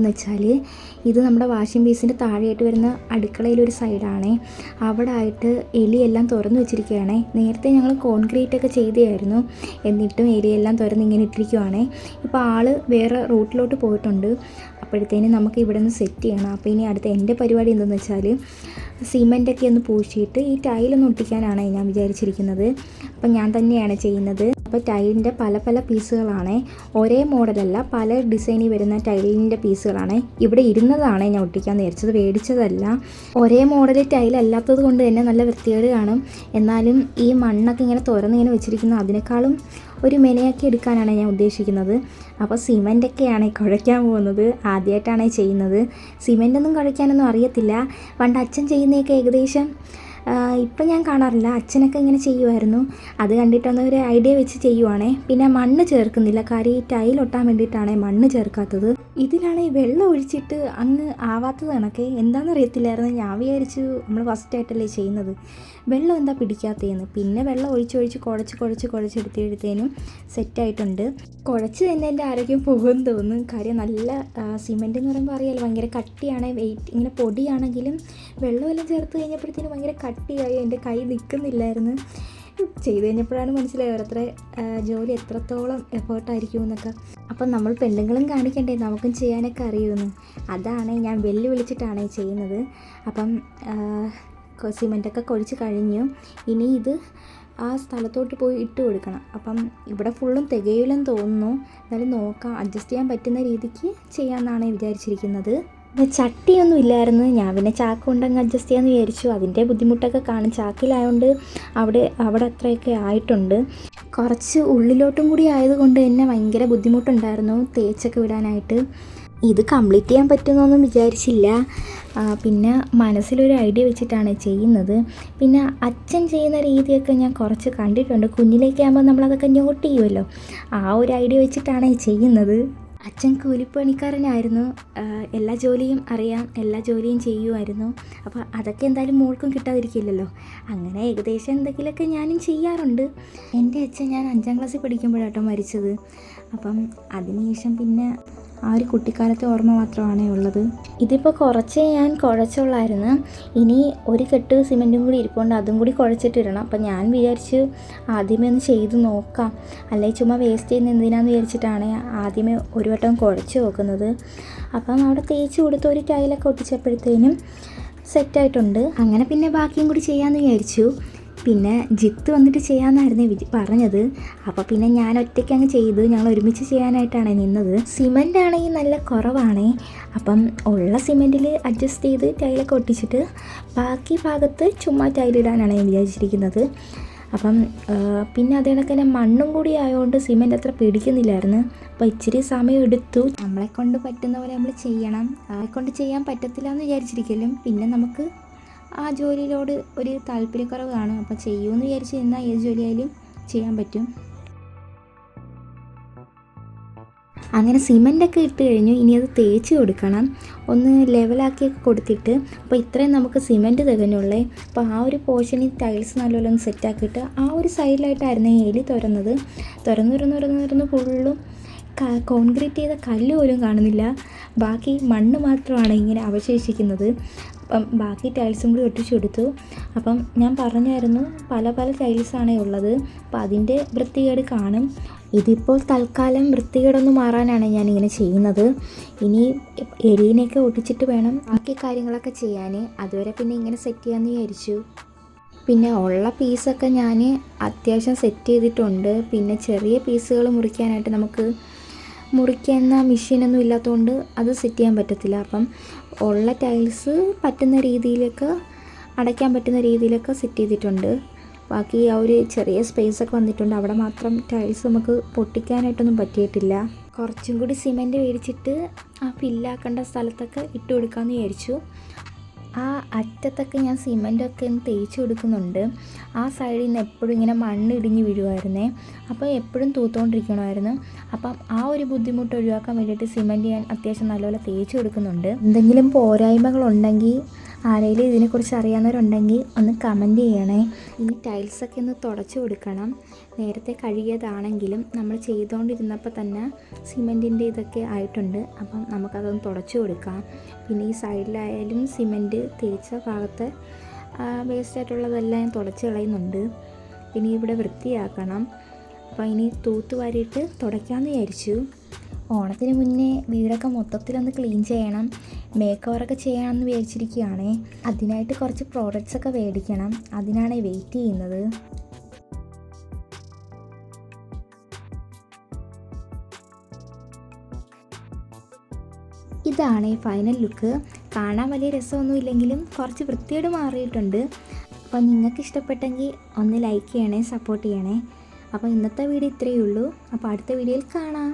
എന്ന് വെച്ചാൽ ഇത് നമ്മുടെ വാഷിംഗ് ബേസിൻ്റെ താഴെയായിട്ട് വരുന്ന അടുക്കളയിലൊരു സൈഡാണേ. അവിടെ ആയിട്ട് എലിയെല്ലാം തുറന്നു വെച്ചിരിക്കുകയാണേ. നേരത്തെ ഞങ്ങൾ കോൺക്രീറ്റ് ഒക്കെ ചെയ്തതായിരുന്നു, എന്നിട്ടും എലിയെല്ലാം തുറന്ന് ഇങ്ങനെ ഇട്ടിരിക്കുവാണേ. ഇപ്പോൾ ആൾ വേറെ റൂട്ടിലോട്ട് പോയിട്ടുണ്ട്. അപ്പോഴത്തേനും നമുക്ക് ഇവിടെ നിന്ന് സെറ്റ് ചെയ്യണം. അപ്പോൾ ഇനി അടുത്ത എൻ്റെ പരിപാടി എന്തെന്ന് വെച്ചാൽ സിമെൻറ്റൊക്കെ ഒന്ന് പൂശിയിട്ട് ഈ ടൈലൊന്ന് ഒട്ടിക്കാനാണ് ഞാൻ വിചാരിച്ചിരിക്കുന്നത്. അപ്പം ഞാൻ തന്നെയാണ് ചെയ്യുന്നത്. അപ്പോൾ ടൈലിൻ്റെ പല പല പീസുകളാണ്, ഒരേ മോഡലല്ല, പല ഡിസൈനിൽ വരുന്ന ടൈലിൻ്റെ പീസുകളാണ്. ഇവിടെ ഇരുന്നതാണ് ഞാൻ ഒട്ടിക്കാൻ വിചാരിച്ചത്, മേടിച്ചതല്ല. ഒരേ മോഡൽ ടൈലല്ലാത്തത് കൊണ്ട് തന്നെ നല്ല വൃത്തികേട് കാണും. എന്നാലും ഈ മണ്ണൊക്കെ ഇങ്ങനെ തുറന്നിങ്ങനെ വെച്ചിരിക്കുന്ന അതിനേക്കാളും ഒരു മെനയാക്കി എടുക്കാനാണ് ഞാൻ ഉദ്ദേശിക്കുന്നത്. അപ്പോൾ സിമെൻറ്റൊക്കെയാണ് കുഴയ്ക്കാൻ പോകുന്നത്. ആദ്യമായിട്ടാണ് ചെയ്യുന്നത്. സിമെൻറ്റൊന്നും കുഴയ്ക്കാനൊന്നും അറിയത്തില്ല. പണ്ട് അച്ഛൻ ചെയ്യുന്നതൊക്കെ ഏകദേശം ഇപ്പം ഞാൻ കാണാറില്ല, അച്ഛനൊക്കെ ഇങ്ങനെ ചെയ്യുമായിരുന്നു. അത് കണ്ടിട്ടൊന്ന് ഒരു ഐഡിയ വെച്ച് ചെയ്യുവാണേ. പിന്നെ മണ്ണ് ചേർക്കുന്നില്ല, കാര്യം ഈ ടൈലൊട്ടാൻ വേണ്ടിയിട്ടാണ് മണ്ണ് ചേർക്കാത്തത്. ഇതിലാണെങ്കിൽ വെള്ളം ഒഴിച്ചിട്ട് അങ്ങ് ആവാത്തത് കണക്കെ എന്താണെന്നറിയത്തില്ലായിരുന്നു. ഞാൻ വിചാരിച്ചു നമ്മൾ ഫസ്റ്റായിട്ടല്ലേ ചെയ്യുന്നത്, വെള്ളം എന്താ പിടിക്കാത്തതെന്ന്. പിന്നെ വെള്ളം ഒഴിച്ചൊഴിച്ച് കുഴച്ചെടുത്തേനും സെറ്റായിട്ടുണ്ട്. കുഴച്ച് തന്നെ എൻ്റെ ആരോഗ്യം പോകുമെന്ന് തോന്നുന്നു. കാര്യം നല്ല സിമെൻറ്റ് എന്ന് പറയുമ്പോൾ അറിയാമല്ലോ, ഭയങ്കര കട്ടിയാണ്. വെയിറ്റ് ഇങ്ങനെ പൊടിയാണെങ്കിലും വെള്ളമെല്ലാം ചേർത്ത് കഴിഞ്ഞപ്പോഴത്തേനും ഭയങ്കര കട്ടിയായി. എൻ്റെ കൈ നിൽക്കുന്നില്ലായിരുന്നു. ചെയ്ത് കഴിഞ്ഞപ്പോഴാണ് മനസ്സിലായത് ഓരോരുത്തരെ ജോലി എത്രത്തോളം എഫേർട്ടായിരിക്കും എന്നൊക്കെ. അപ്പം നമ്മൾ പെണ്ണുങ്ങളും കാണിക്കണ്ടേ നമുക്കും ചെയ്യാനൊക്കെ അറിയുമെന്ന്. അതാണ് ഞാൻ വെല്ലുവിളിച്ചിട്ടാണ് ചെയ്യുന്നത്. അപ്പം സിമെൻറ്റൊക്കെ കുഴച്ച് കഴിഞ്ഞു. ഇനി ഇത് ആ സ്ഥലത്തോട്ട് പോയി ഇട്ട് കൊടുക്കണം. അപ്പം ഇവിടെ ഫുള്ളും തികയില്ലെന്ന് തോന്നുന്നു. എന്നാലും നോക്കാം, അഡ്ജസ്റ്റ് ചെയ്യാൻ പറ്റുന്ന രീതിക്ക് ചെയ്യാമെന്നാണ് വിചാരിച്ചിരിക്കുന്നത്. ചട്ടിയൊന്നും ഇല്ലായിരുന്നു. ഞാൻ പിന്നെ ചാക്ക് കൊണ്ടങ്ങ് അഡ്ജസ്റ്റ് ചെയ്യാമെന്ന് വിചാരിച്ചു. അതിൻ്റെ ബുദ്ധിമുട്ടൊക്കെ കാണും, ചാക്കിലായതുകൊണ്ട് അവിടെ അത്രയൊക്കെ ആയിട്ടുണ്ട്. കുറച്ച് ഉള്ളിലോട്ടും കൂടി ആയതുകൊണ്ട് തന്നെ ഭയങ്കര ബുദ്ധിമുട്ടുണ്ടായിരുന്നു തേച്ചൊക്കെ വിടാനായിട്ട്. ഇത് കംപ്ലീറ്റ് ചെയ്യാൻ പറ്റുമെന്നൊന്നും വിചാരിച്ചില്ല. പിന്നെ മനസ്സിലൊരു ഐഡിയ വെച്ചിട്ടാണ് ചെയ്യുന്നത്. പിന്നെ അച്ഛൻ ചെയ്യുന്ന രീതിയൊക്കെ ഞാൻ കുറച്ച് കണ്ടിട്ടുണ്ട്. കുഞ്ഞിലേക്ക് ആകുമ്പോൾ നമ്മളതൊക്കെ നോട്ട് ചെയ്യുമല്ലോ, ആ ഒരു ഐഡിയ വെച്ചിട്ടാണ് ചെയ്യുന്നത്. അച്ഛൻ കൂലിപ്പണിക്കാരനായിരുന്നു, എല്ലാ ജോലിയും അറിയാം, എല്ലാ ജോലിയും ചെയ്യുമായിരുന്നു. അപ്പോൾ അതൊക്കെ എന്തായാലും മോൾക്കും കിട്ടാതിരിക്കില്ലല്ലോ. അങ്ങനെ ഏകദേശം എന്തെങ്കിലുമൊക്കെ ഞാനും ചെയ്യാറുണ്ട്. എൻ്റെ അച്ഛൻ ഞാൻ 5ാം ക്ലാസ്സിൽ പഠിക്കുമ്പോഴാട്ടോ മരിച്ചത്. അപ്പം അതിനുശേഷം പിന്നെ ആ ഒരു കുട്ടിക്കാലത്തെ ഓർമ്മ മാത്രമാണ് ഉള്ളത്. ഇതിപ്പോൾ കുറച്ചേ ഞാൻ കുഴച്ചുള്ളായിരുന്നു. ഇനി ഒരു കെട്ട് സിമെൻറ്റും കൂടി ഇരിപ്പുണ്ട്, അതും കൂടി കുഴച്ചിട്ടിടണം. അപ്പം ഞാൻ വിചാരിച്ച് ആദ്യമേ ഒന്ന് ചെയ്ത് നോക്കാം, അല്ലെങ്കിൽ ചുമ്മാ വേസ്റ്റ് ചെയ്യുന്ന എന്തിനാന്ന് വിചാരിച്ചിട്ടാണ് ആദ്യമേ ഒരു വട്ടം കുഴച്ച് നോക്കുന്നത്. അപ്പം അവിടെ തേച്ച് കൊടുത്ത് ഒരു ടൈലൊക്കെ ഒട്ടിച്ചപ്പോഴത്തേനും സെറ്റായിട്ടുണ്ട്. അങ്ങനെ പിന്നെ ബാക്കിയും കൂടി ചെയ്യാമെന്ന് വിചാരിച്ചു. പിന്നെ ജിത്ത് വന്നിട്ട് ചെയ്യാമെന്നായിരുന്നു പറഞ്ഞത്. അപ്പോൾ പിന്നെ ഞാൻ ഒറ്റയ്ക്ക് അങ്ങ് ചെയ്തു. ഞങ്ങൾ ഒരുമിച്ച് ചെയ്യാനായിട്ടാണ് നിന്നത്. സിമെൻ്റ് ആണെങ്കിൽ നല്ല കുറവാണേ. അപ്പം ഉള്ള സിമെൻറ്റിൽ അഡ്ജസ്റ്റ് ചെയ്ത് ടൈലൊക്കെ ഒട്ടിച്ചിട്ട് ബാക്കി ഭാഗത്ത് ചുമ്മാ ടൈലിടാനാണ് ഞാൻ വിചാരിച്ചിരിക്കുന്നത്. അപ്പം പിന്നെ അതേ കണക്ക് തന്നെ മണ്ണും കൂടി ആയതുകൊണ്ട് സിമെൻറ്റ് അത്ര പിടിക്കുന്നില്ലായിരുന്നു. അപ്പോൾ ഇച്ചിരി സമയം എടുത്തു. നമ്മളെക്കൊണ്ട് പറ്റുന്ന പോലെ നമ്മൾ ചെയ്യണം. നമ്മളെക്കൊണ്ട് ചെയ്യാൻ പറ്റത്തില്ല എന്ന് വിചാരിച്ചിരിക്കലും പിന്നെ നമുക്ക് ആ ജോലിയിലോട് ഒരു താല്പര്യക്കുറവ് കാണും. അപ്പോൾ ചെയ്യുമെന്ന് വിചാരിച്ച് നിന്നാൽ ഏത് ജോലിയായാലും ചെയ്യാൻ പറ്റും. അങ്ങനെ സിമെൻറ്റൊക്കെ ഇട്ട് കഴിഞ്ഞു. ഇനി അത് തേച്ച് കൊടുക്കണം, ഒന്ന് ലെവലാക്കിയൊക്കെ കൊടുത്തിട്ട്. അപ്പോൾ ഇത്രയും നമുക്ക് സിമെൻറ്റ് തികഞ്ഞുള്ളേ. അപ്പോൾ ആ ഒരു പോർഷനിൽ ടൈൽസ് നല്ലോണം ഒന്ന് സെറ്റാക്കിയിട്ട് ആ ഒരു സൈഡിലായിട്ടായിരുന്നു എലി തുറന്ന് ഫുള്ളും കോൺക്രീറ്റ് ചെയ്ത കല്ല് പോലും കാണുന്നില്ല. ബാക്കി മണ്ണ് മാത്രമാണ് ഇങ്ങനെ അവശേഷിക്കുന്നത്. അപ്പം ബാക്കി ടൈൽസും കൂടി ഒട്ടിച്ചു കൊടുത്തു. അപ്പം ഞാൻ പറഞ്ഞായിരുന്നു പല പല ടൈൽസാണേ ഉള്ളത്, അപ്പം അതിൻ്റെ വൃത്തികേട് കാണും. ഇതിപ്പോൾ തൽക്കാലം വൃത്തികേടൊന്നും മാറാനാണ് ഞാനിങ്ങനെ ചെയ്യുന്നത്. ഇനി എലീനെയൊക്കെ ഒട്ടിച്ചിട്ട് വേണം ബാക്കി കാര്യങ്ങളൊക്കെ ചെയ്യാൻ. അതുവരെ പിന്നെ ഇങ്ങനെ സെറ്റ് ചെയ്യാമെന്ന് വിചാരിച്ചു. പിന്നെ ഉള്ള പീസൊക്കെ ഞാൻ അത്യാവശ്യം സെറ്റ് ചെയ്തിട്ടുണ്ട്. പിന്നെ ചെറിയ പീസുകൾ മുറിക്കാനായിട്ട് നമുക്ക് മുറിക്കുന്ന മെഷീനൊന്നും ഇല്ലാത്തതുകൊണ്ട് അത് സെറ്റ് ചെയ്യാൻ പറ്റത്തില്ല. അപ്പം ഉള്ള ടൈൽസ് പറ്റുന്ന രീതിയിലൊക്കെ അടയ്ക്കാൻ പറ്റുന്ന രീതിയിലൊക്കെ സെറ്റ് ചെയ്തിട്ടുണ്ട്. ബാക്കി ആ ഒരു ചെറിയ സ്പേസൊക്കെ വന്നിട്ടുണ്ട്, അവിടെ മാത്രം ടൈൽസ് നമുക്ക് പൊട്ടിക്കാനായിട്ടൊന്നും പറ്റിയിട്ടില്ല. കുറച്ചും കൂടി സിമെൻറ്റ് മേടിച്ചിട്ട് ആ ഫില്ലാക്കേണ്ട സ്ഥലത്തൊക്കെ ഇട്ട് കൊടുക്കാമെന്ന് വിചാരിച്ചു. ആ അറ്റത്തൊക്കെ ഞാൻ സിമെൻറ്റൊക്കെ ഒന്ന് തേച്ച് കൊടുക്കുന്നുണ്ട്. ആ സൈഡിൽ നിന്ന് എപ്പോഴും ഇങ്ങനെ മണ്ണ് ഇടിഞ്ഞ് വീഴുമായിരുന്നേ. അപ്പോൾ എപ്പോഴും തൂത്തുകൊണ്ടിരിക്കണമായിരുന്നു. അപ്പം ആ ഒരു ബുദ്ധിമുട്ട് ഒഴിവാക്കാൻ വേണ്ടിയിട്ട് സിമെൻറ്റ് ഞാൻ അത്യാവശ്യം നല്ലപോലെ തേച്ച് കൊടുക്കുന്നുണ്ട്. എന്തെങ്കിലും പോരായ്മകളുണ്ടെങ്കിൽ ആരെങ്കിലും ഇതിനെക്കുറിച്ച് അറിയാവുന്നവരുണ്ടെങ്കിൽ ഒന്ന് കമൻറ്റ് ചെയ്യണേ. ഇനി ടൈൽസൊക്കെ ഒന്ന് തുടച്ചു കൊടുക്കണം. നേരത്തെ കഴുകിയതാണെങ്കിലും നമ്മൾ ചെയ്തുകൊണ്ടിരുന്നപ്പോൾ തന്നെ സിമെൻറ്റിൻ്റെ ഇതൊക്കെ ആയിട്ടുണ്ട്. അപ്പം നമുക്കതൊന്ന് തുടച്ചു കൊടുക്കാം. പിന്നെ ഈ സൈഡിലായാലും സിമെൻറ്റ് തേച്ച ഭാഗത്ത് വേസ്റ്റായിട്ടുള്ളതെല്ലാം തുടച്ച് കളയുന്നുണ്ട്. പിന്നെ ഇവിടെ വൃത്തിയാക്കണം. അപ്പോൾ ഇനി തൂത്തുവാരിയിട്ട് തുടയ്ക്കാമെന്ന് വിചാരിച്ചു. ഓണത്തിന് മുന്നേ വീടൊക്കെ മൊത്തത്തിലൊന്ന് ക്ലീൻ ചെയ്യണം, മേക്ക് ഓവറൊക്കെ ചെയ്യണമെന്ന് വിചാരിച്ചിരിക്കുകയാണ്. അതിനായിട്ട് കുറച്ച് പ്രോഡക്റ്റ്സൊക്കെ മേടിക്കണം. അതിനാണ് വെയിറ്റ് ചെയ്യുന്നത്. ഇതാണ് ഈ ഫൈനൽ ലുക്ക്. കാണാൻ വലിയ രസമൊന്നും ഇല്ലെങ്കിലും കുറച്ച് വൃത്തിയോട് മാറിയിട്ടുണ്ട്. അപ്പോൾ നിങ്ങൾക്ക് ഇഷ്ടപ്പെട്ടെങ്കിൽ ഒന്ന് ലൈക്ക് ചെയ്യണേ, സപ്പോർട്ട് ചെയ്യണേ. അപ്പോൾ ഇന്നത്തെ വീഡിയോ ഇത്രയേ ഉള്ളൂ. അപ്പോൾ അടുത്ത വീഡിയോയിൽ കാണാം.